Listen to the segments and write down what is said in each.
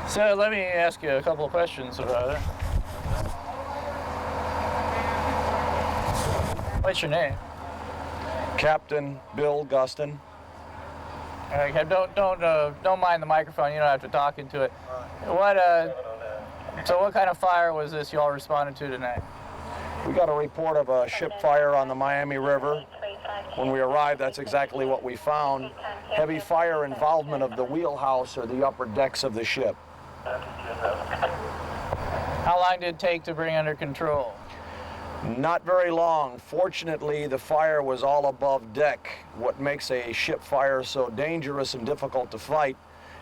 So let me ask you a couple of questions about it. What's your name? Captain Bill Guston. Okay, don't mind the microphone. You don't have to talk into it. So what kind of fire was this you all responded to tonight? We got a report of a ship fire on the Miami River. When we arrived, that's exactly what we found. Heavy fire involvement of the wheelhouse or the upper decks of the ship. How long did it take to bring under control? Not very long. Fortunately, the fire was all above deck. What makes a ship fire so dangerous and difficult to fight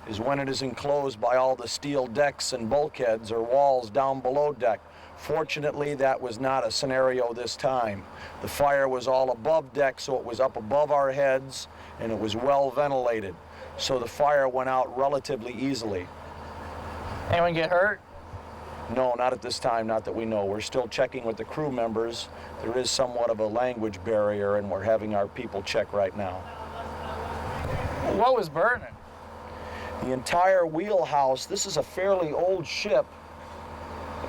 is when it is enclosed by all the steel decks and bulkheads or walls down below deck. Fortunately, that was not a scenario this time. The fire was all above deck, so it was up above our heads, and it was well ventilated. So the fire went out relatively easily. Anyone get hurt? No, not at this time, not that we know. We're still checking with the crew members. There is somewhat of a language barrier, and we're having our people check right now. What was burning? The entire wheelhouse. This is a fairly old ship,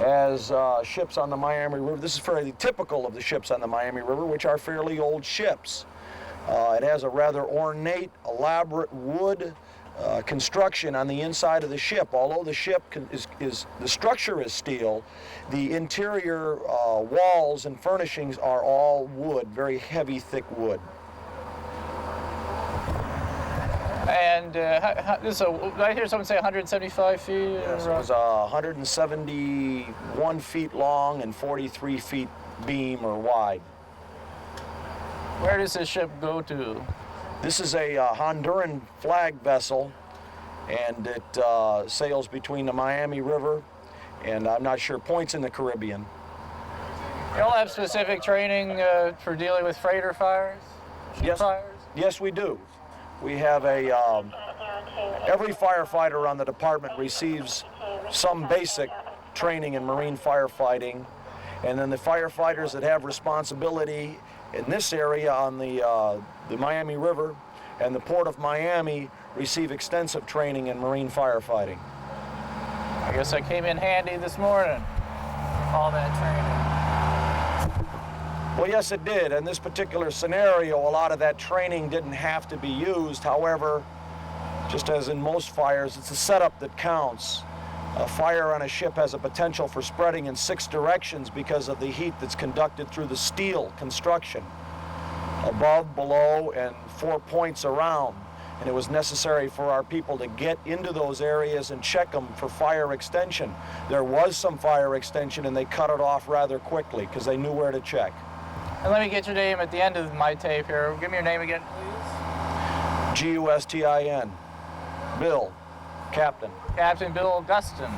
as ships on the Miami River. This is fairly typical of the ships on the Miami River, which are fairly old ships. It has a rather ornate, elaborate wood construction on the inside of the ship. Although the ship the structure is steel, the interior walls and furnishings are all wood, very heavy, thick wood. And I hear someone say 175 feet? Yes, it was 171 feet long and 43 feet beam or wide. Where does this ship go to? This is a Honduran flag vessel, and it sails between the Miami River and I'm not sure points in the Caribbean. You all have specific training for dealing with freighter fires? Yes. Fires? Yes, we do. We have every firefighter on the department receives some basic training in marine firefighting, and then the firefighters that have responsibility in this area on the Miami River and the Port of Miami receive extensive training in marine firefighting. I guess I came in handy this morning, all that training. Well, yes, it did. In this particular scenario, a lot of that training didn't have to be used. However, just as in most fires, it's the setup that counts. A fire on a ship has a potential for spreading in 6 directions because of the heat that's conducted through the steel construction, above, below, and 4 points around. And it was necessary for our people to get into those areas and check them for fire extension. There was some fire extension, and they cut it off rather quickly because they knew where to check. And let me get your name at the end of my tape here. Give me your name again, please. Gustin. Bill. Captain. Captain Bill Gustin.